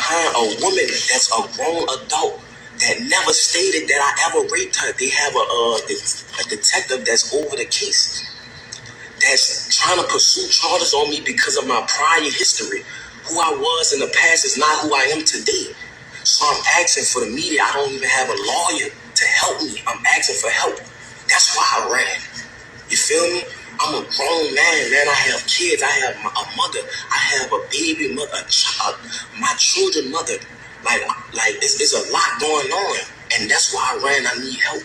behind a woman that's a grown adult that never stated that I ever raped her. They have a detective that's over the case that's trying to pursue charges on me because of my prior history. Who I was in the past is not who I am today. So I'm asking for the media. I don't even have a lawyer to help me. I'm asking for help. That's why I ran. You feel me? I'm a grown man. I have kids. I have a mother. I have a baby mother, a child, my children mother. Like it's a lot going on. And that's why I ran. I need help.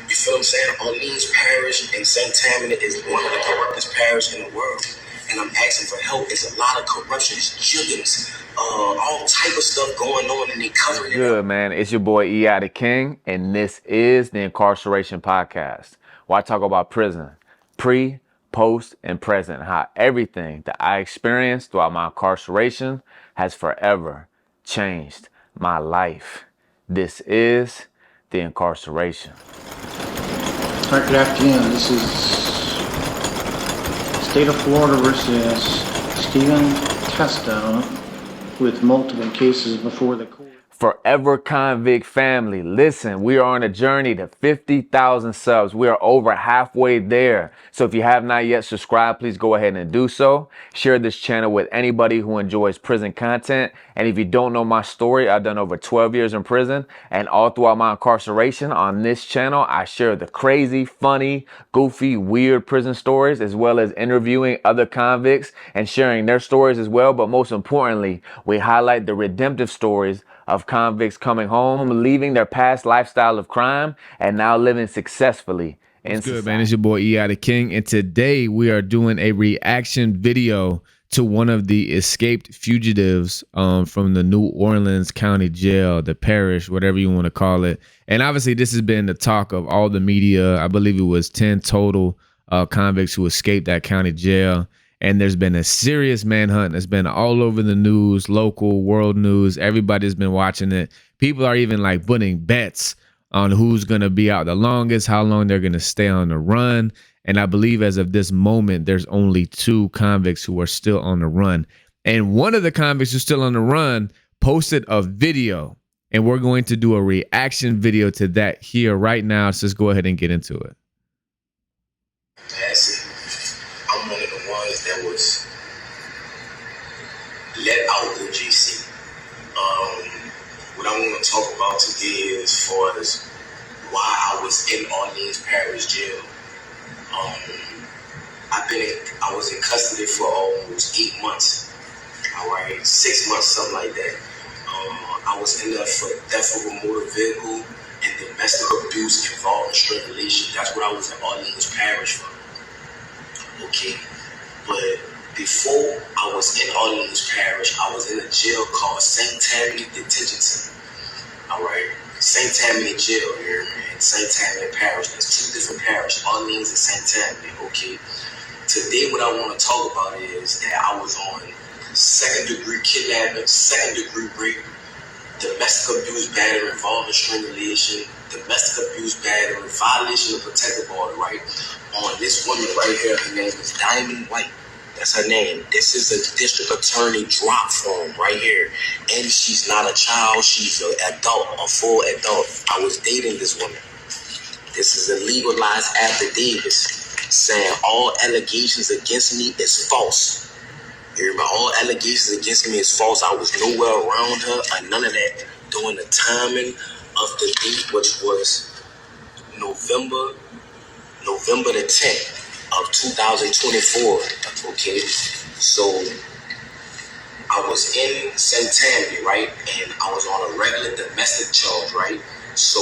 You feel what I'm saying? Orleans Parish in St. Tammany is one of the corruptest parishes in the world. And I'm asking for help. There's a lot of corruption. It's jiggins, all type of stuff going on, and they covering it up. Good, man. It's your boy E.I. the King, and this is the Incarceration Podcast, where I talk about prison, pre, post, and present, how everything that I experienced throughout my incarceration has forever changed my life. This is the Incarceration. All right, good afternoon. This is State of Florida versus Stephen Testa with multiple cases before the court. Forever Convict family, listen, we are on a journey to 50,000 subs. We are over halfway there. So if you have not yet subscribed, please go ahead and do so. Share this channel with anybody who enjoys prison content. And if you don't know my story, I've done over 12 years in prison. And all throughout my incarceration on this channel, I share the crazy, funny, goofy, weird prison stories, as well as interviewing other convicts and sharing their stories as well. But most importantly, we highlight the redemptive stories of convicts coming home, leaving their past lifestyle of crime, and now living successfully in society. Good, man. It's your boy E.I. the King, and today we are doing a reaction video to one of the escaped fugitives from the New Orleans County Jail, the parish, whatever you want to call it. And obviously, this has been the talk of all the media. I believe it was 10 total convicts who escaped that county jail. And there's been a serious manhunt. It's been all over the news, local, world news. Everybody's been watching it. People are even like putting bets on who's going to be out the longest, how long they're going to stay on the run. And I believe as of this moment, there's only 2 convicts who are still on the run. And one of the convicts who's still on the run posted a video. And we're going to do a reaction video to that here right now. So let's go ahead and get into it. I'm one of the ones that was let out of GC. What I want to talk about today is as far as why I was in Orleans Parish Jail. I was in custody for almost 8 months. All right, 6 months, something like that. I was in there for theft of a motor vehicle and domestic abuse involving strangulation. That's what I was in Orleans Parish for. Okay, but before I was in Orleans Parish, I was in a jail called St. Tammany Detention Center. All right, St. Tammany Jail here in St. Tammany Parish. There's 2 different parishes, Orleans and St. Tammany. Okay, today what I want to talk about is that I was on 2nd-degree kidnapping, 2nd-degree rape, domestic abuse battery involving strangulation, domestic abuse battery, violation of protective order, right? On this woman right here, her name is Diamond White. That's her name. This is a district attorney drop form right here. And she's not a child, she's an adult, a full adult. I was dating this woman. This is a legalized affidavit saying all allegations against me is false. You remember, all allegations against me is false. I was nowhere around her or none of that during the timing of the date, which was November the 10th of 2024. Okay, so I was in St. Tammany, right, and I was on a regular domestic charge, right? So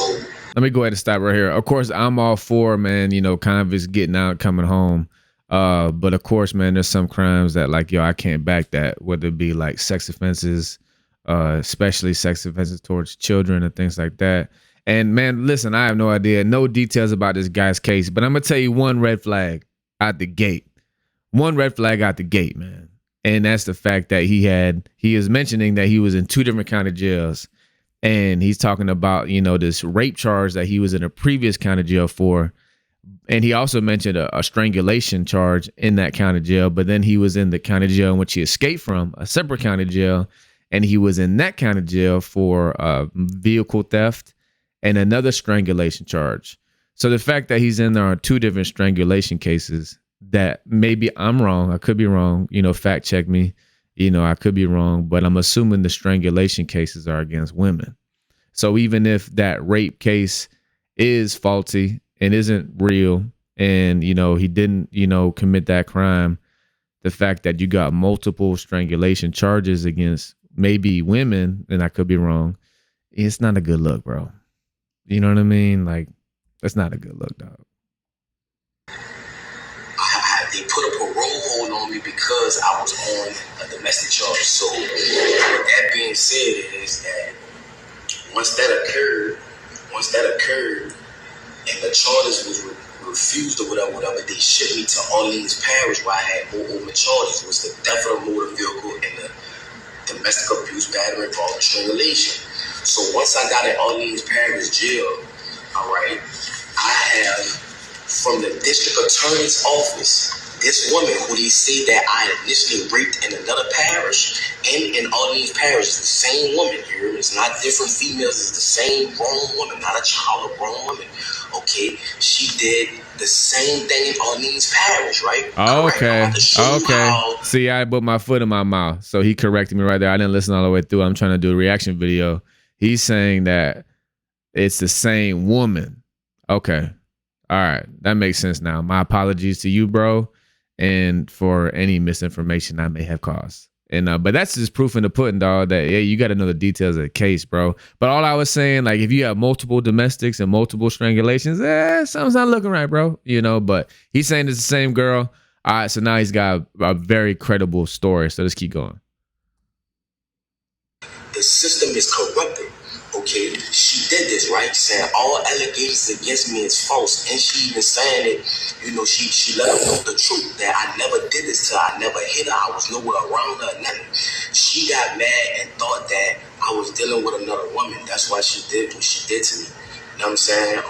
let me go ahead and stop right here. Of course, I'm all for, man, you know, convicts getting out, coming home. But of course, man, there's some crimes that like, yo, I can't back that, whether it be like sex offenses, especially sex offenses towards children and things like that. And man, listen, I have no idea, no details about this guy's case, but I'm going to tell you one red flag out the gate. One red flag out the gate, man. And that's the fact that he is mentioning that he was in 2 different county jails. And he's talking about, you know, this rape charge that he was in a previous county jail for. And he also mentioned a strangulation charge in that county jail. But then he was in the county jail in which he escaped from, a separate county jail. and he was in that kind of jail for vehicle theft and another strangulation charge. So the fact that he's in there on 2 different strangulation cases, that maybe I'm wrong, I could be wrong, fact check me, I could be wrong, but I'm assuming the strangulation cases are against women. So even if that rape case is faulty and isn't real, and he didn't commit that crime, the fact that you got multiple strangulation charges against maybe women, and I could be wrong, it's not a good look, bro. You know what I mean? Like, that's not a good look, dog. They put a parole hold on me because I was on a domestic charge. So with that being said, is that once that occurred, and the charges was refused or whatever, they shipped me to Orleans Parish, where I had more open charges. Was the theft of a motor vehicle and the domestic abuse, battery, involving strangulation. So once I got in Orleans Parish jail, all right, I have from the district attorney's office, this woman who they say that I initially raped in another parish and in Orleans Parish is the same woman here. It's not different females. It's the same grown woman, not a child, a grown woman. Okay, she did the same thing in Orleans Parish, right? Okay. See, I put my foot in my mouth. So he corrected me right there. I didn't listen all the way through. I'm trying to do a reaction video. He's saying that it's the same woman. Okay. All right. That makes sense now. My apologies to you, bro, and for any misinformation I may have caused. And but that's just proof in the pudding, dog, that, yeah, you got to know the details of the case, bro. But all I was saying, like, if you have multiple domestics and multiple strangulations, something's not looking right, bro. But he's saying it's the same girl. All right, so now he's got a very credible story. So let's keep going. The system is corrupted. Okay, she did this, right? Saying all allegations against me is false, and she even saying it. She let them know the truth that I never did this to her. I never hit her. I was nowhere around her. Nothing. She got mad and thought that I was dealing with another woman. That's why she did what she did to me. You know what I'm saying?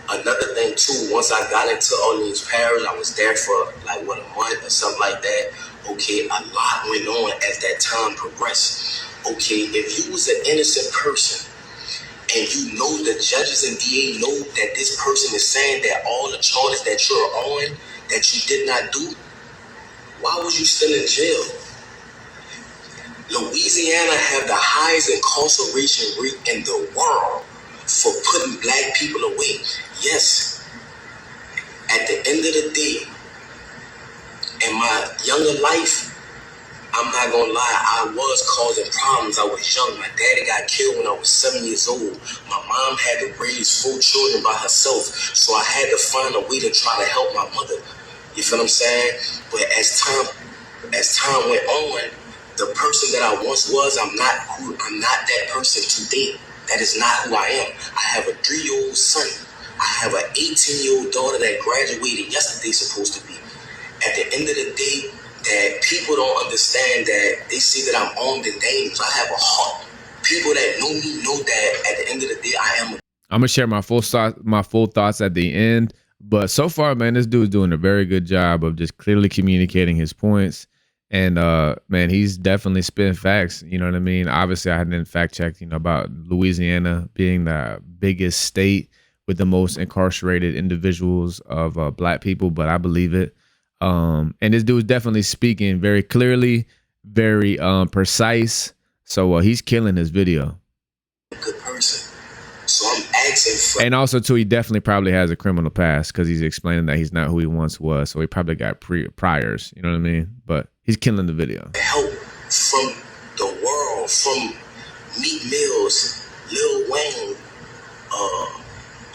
Another thing too. Once I got into Orleans Parish, I was there for like a month or something like that. Okay, a lot went on as that time progressed. Okay, if you was an innocent person and you know the judges and DA know that this person is saying that all the charges that you're on that you did not do, why was you still in jail? Louisiana have the highest incarceration rate in the world for putting black people away. Yes, at the end of the day, in my younger life, I'm not gonna lie, I was causing problems. I was young. My daddy got killed when I was 7 years old. My mom had to raise 4 children by herself, so I had to find a way to try to help my mother. You feel what I'm saying? But as time went on, the person that I once was, I'm not that person today. That is not who I am. I have a 3-year-old son. I have an 18-year-old daughter that graduated yesterday, supposed to be. At the end of the day, that people don't understand that they see that I'm armed and dangerous. I have a heart. People that know me know that at the end of the day, I am. I'm gonna share my full thoughts at the end. But so far, man, this dude's doing a very good job of just clearly communicating his points. And man, he's definitely spitting facts. You know what I mean? Obviously, I hadn't fact checked, about Louisiana being the biggest state with the most incarcerated individuals of black people, but I believe it. And this dude's definitely speaking very clearly, very precise. So he's killing this video. Good person. So I'm asking for. And also, too, he definitely probably has a criminal past because he's explaining that he's not who he once was. So he probably got priors. You know what I mean? But he's killing the video. Help from the world, from Meek Mills, Lil Wayne,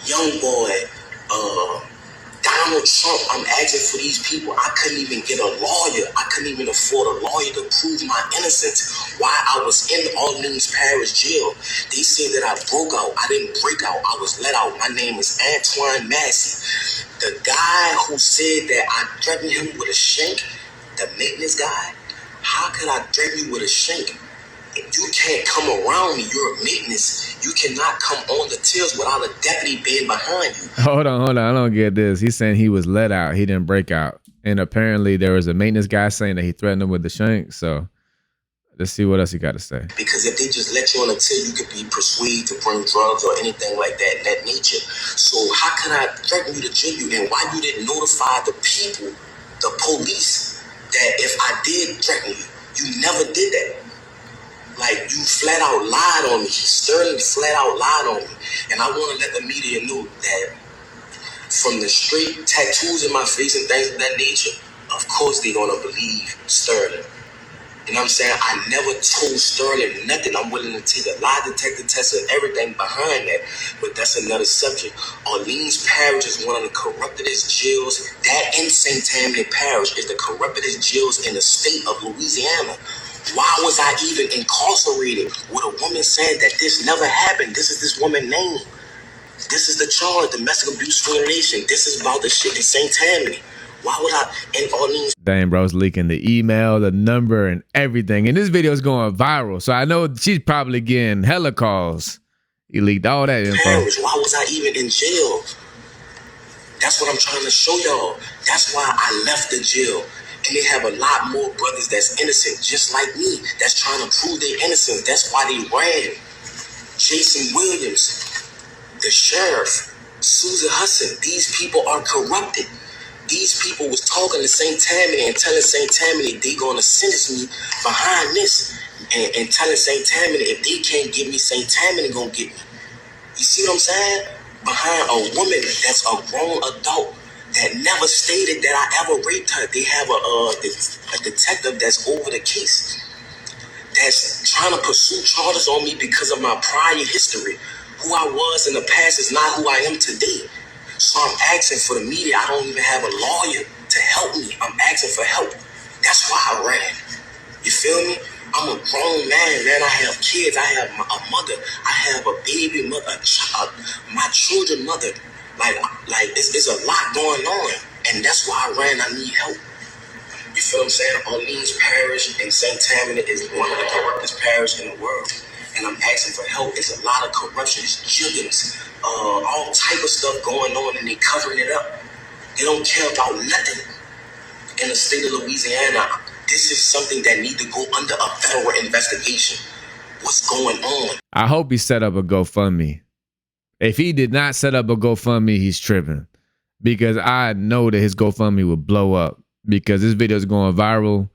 Young Boy, Donald Trump. I'm asking for these people. I couldn't even get a lawyer. I couldn't even afford a lawyer to prove my innocence while I was in Orleans Parish jail. They said that I broke out. I didn't break out. I was let out. My name is Antoine Massey. The guy who said that I threatened him with a shank, the maintenance guy, how could I threaten you with a shank? You can't come around me. You're a maintenance. You cannot come on the tills without a deputy being behind you. Hold on. I don't get this. He's saying he was let out. He didn't break out. And apparently there was a maintenance guy saying that he threatened him with the shank. So Let's see what else he got to say. Because if they just let you on a till, you could be persuaded to bring drugs or anything like that nature. So how can I threaten you to jail you? And why you didn't notify the people, the police, that if I did threaten you, you never did that. Like, you flat out lied on me. Sterling flat out lied on me. And I want to let the media know that from the straight tattoos in my face and things of that nature, of course they're going to believe Sterling. You know what I'm saying? I never told Sterling nothing. I'm willing to take a lie detector test and everything behind that. But that's another subject. Orleans Parish is one of the corruptedest jails. That in St. Tammany Parish is the corruptedest jails in the state of Louisiana. Why was I even incarcerated with a woman saying that this never happened? This is this woman's name. This is the charge, domestic abuse violation. This is about the shit in St. Tammany. Why would I in Orleans? Dang, bro's leaking the email, the number, and everything. And this video is going viral. So I know she's probably getting hella calls. He leaked all that info. Parish. Why was I even in jail? That's what I'm trying to show y'all. That's why I left the jail. And they have a lot more brothers that's innocent, just like me, that's trying to prove their innocence. That's why they ran. Jason Williams, the sheriff, Susan Hudson, these people are corrupted. These people was talking to St. Tammany and telling St. Tammany they gonna sentence me behind this, and telling St. Tammany if they can't give me, St. Tammany gonna get me. You see what I'm saying? Behind a woman that's a grown adult that never stated that I ever raped her. They have a detective that's over the case, that's trying to pursue charges on me because of my prior history. Who I was in the past is not who I am today. So I'm asking for the media. I don't even have a lawyer to help me. I'm asking for help. That's why I ran. You feel me? I'm a grown man, man. I have kids. I have a mother. I have a baby mother, a child, my children mother. Like it's a lot going on. And that's why I ran. I need help. You feel what I'm saying? Orleans Parish in St. Tammany is one of the corruptest parishes in the world. And I'm asking for help. It's a lot of corruption. It's jillions, all type of stuff going on, and they covering it up. They don't care about nothing in the state of Louisiana. This is something that need to go under a federal investigation. What's going on? I hope he set up a GoFundMe. If he did not set up a GoFundMe, he's tripping. Because I know that his GoFundMe would blow up. Because this video is going viral.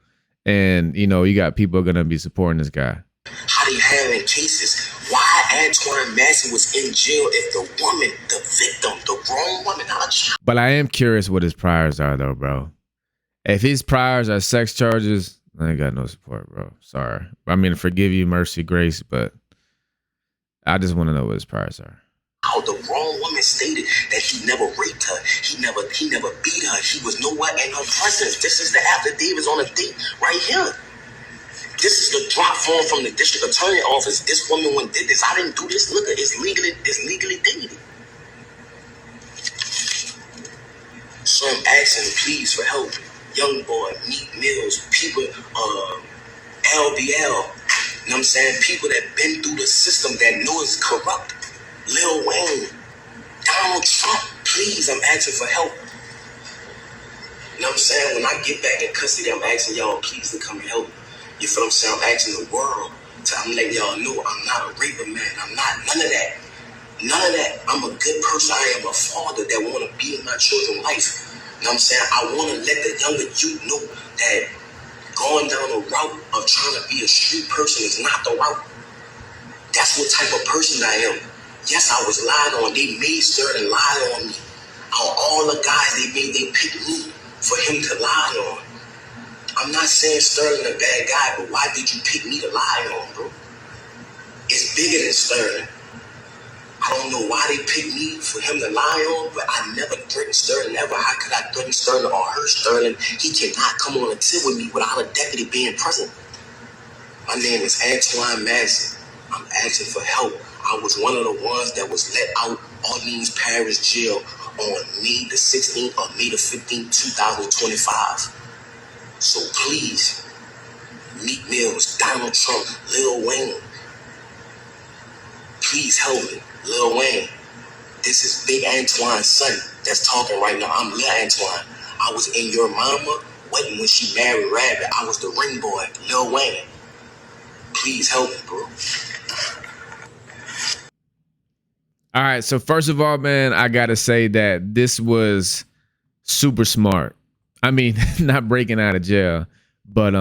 And, you know, you got people going to be supporting this guy. How they handling cases? Why Antoine Massey was in jail if the woman, the victim, the grown woman, not a child? But I am curious what his priors are, though, bro. If his priors are sex charges, I ain't got no support, bro. Sorry. I mean, forgive you, mercy, grace, but I just want to know what his priors are. How the grown woman stated that he never raped her, he never beat her, he was nowhere in her presence. This is the affidavits on the date right here. This is the drop form from the district attorney office. This woman when did this. I didn't do this. Look, it's legally dated. So I'm asking, please, for help. Young boy, Meek Mills, people, LBL, you know what I'm saying? People that been through the system that know it's corrupt. Lil Wayne, Donald Trump, please, I'm asking for help. You know what I'm saying? When I get back in custody, I'm asking y'all, please, to come and help. You feel what I'm saying? I'm asking the world. I'm letting y'all know I'm not a raper, man. I'm not none of that. None of that. I'm a good person. I am a father that want to be in my children's life. You know what I'm saying? I want to let the younger youth know that going down the route of trying to be a street person is not the route. That's what type of person I am. Yes, I was lied on. They made certain lie on me. All the guys they picked me for him to lie on. I'm not saying Sterling a bad guy, but why did you pick me to lie on, bro? It's bigger than Sterling. I don't know why they picked me for him to lie on, but I never threatened Sterling ever. How could I threaten Sterling or hurt Sterling? He cannot come on a till with me without a deputy being present. My name is Antoine Massey. I'm asking for help. I was one of the ones that was let out Orleans Parish Jail on May the 16th or May the 15th, 2025. So please, Meek Mills, Donald Trump, Lil Wayne, please help me. Lil Wayne, this is Big Antoine's son that's talking right now. I'm Lil Antoine. I was in your mama wedding when she married Rabbit. I was the ring boy, Lil Wayne. please help me, bro. All right, so first of all, man, I gotta say that this was super smart. I mean, not breaking out of jail, but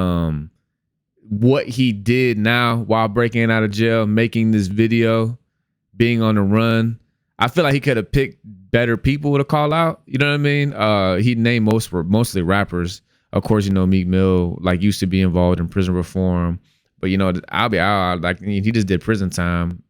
what he did now while breaking out of jail, making this video, being on the run, I feel like he could have picked better people to call out. You know what I mean? He named mostly rappers. Of course, you know, Meek Mill like used to be involved in prison reform, but you know, I'll be out. Like he just did prison time.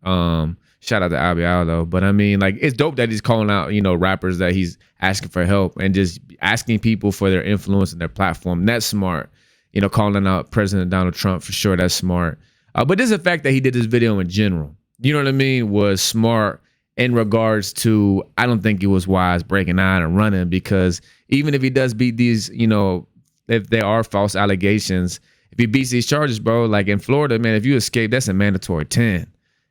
Shout out to Albial though. But I mean, like, it's dope that he's calling out, you know, rappers that he's asking for help and just asking people for their influence and their platform. That's smart. You know, calling out President Donald Trump for sure. That's smart. But this is the fact that he did this video in general. You know what I mean? Was smart in regards to, I don't think it was wise breaking out and running, because even if he does beat these, you know, if there are false allegations, if he beats these charges, bro, like in Florida, man, if you escape, that's a mandatory 10.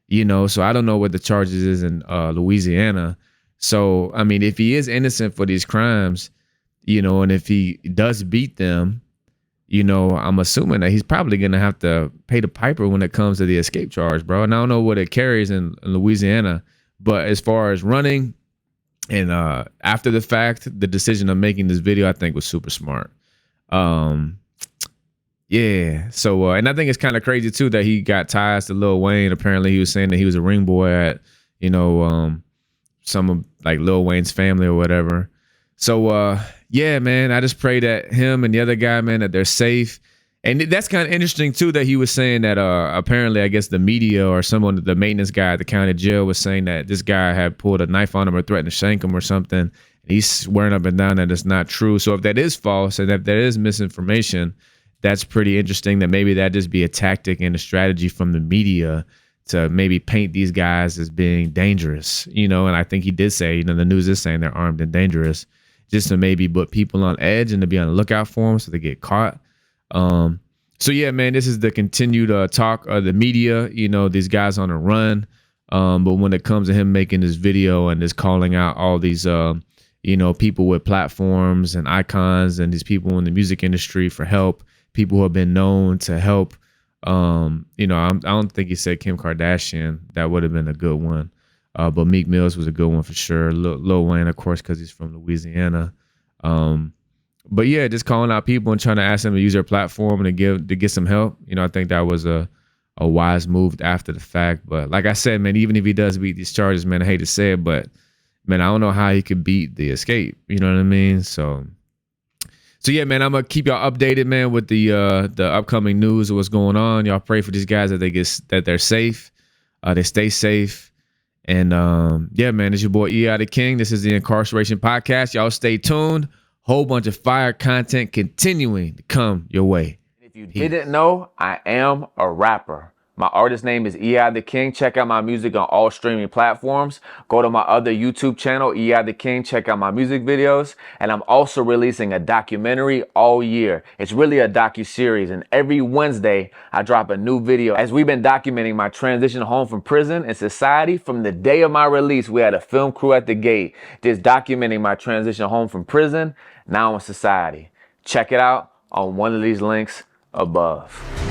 You know, so I don't know what the charges is in Louisiana. So, I mean, if he is innocent for these crimes, you know, and if he does beat them, you know, I'm assuming that he's probably going to have to pay the piper when it comes to the escape charge, bro. And I don't know what it carries in Louisiana, but as far as running and after the fact, the decision of making this video, I think was super smart. Yeah. So, and I think it's kind of crazy too that he got ties to Lil Wayne. Apparently, he was saying that he was a ring boy at, you know, some of like Lil Wayne's family or whatever. So, yeah, man, I just pray that him and the other guy, man, that they're safe. And that's kind of interesting too that he was saying that apparently, I guess the media or someone, the maintenance guy at the county jail, was saying that this guy had pulled a knife on him or threatened to shank him or something. He's swearing up and down that it's not true. So if that is false and if there is misinformation, that's pretty interesting that maybe that just be a tactic and a strategy from the media to maybe paint these guys as being dangerous, you know. And I think he did say, you know, the news is saying they're armed and dangerous, just to maybe put people on edge and to be on the lookout for them so they get caught. So yeah, man, this is the continued talk of the media, you know, these guys on a run. But when it comes to him making this video and just calling out all these, you know, people with platforms and icons and these people in the music industry for help, people who have been known to help. You know, I don't think he said Kim Kardashian. That would have been a good one. But Meek Mills was a good one for sure. Lil Wayne, of course, because he's from Louisiana. But yeah, just calling out people and trying to ask them to use their platform and to get some help. You know, I think that was a wise move after the fact. But like I said, man, even if he does beat these charges, man, I hate to say it, but man, I don't know how he could beat the escape. You know what I mean? So yeah, man, I'm gonna keep y'all updated, man, with the upcoming news of what's going on. Y'all pray for these guys that they're safe, they stay safe, and yeah, man, it's your boy E.I. the King. This is the Incarceration Podcast. Y'all stay tuned. Whole bunch of fire content continuing to come your way. If you didn't know, I am a rapper. My artist name is E.I. the King. Check out my music on all streaming platforms. Go to my other YouTube channel, E.I. the King. Check out my music videos. And I'm also releasing a documentary all year. It's really a docu-series. And every Wednesday, I drop a new video. As we've been documenting my transition home from prison and society, from the day of my release, we had a film crew at the gate just documenting my transition home from prison, now in society. Check it out on one of these links above.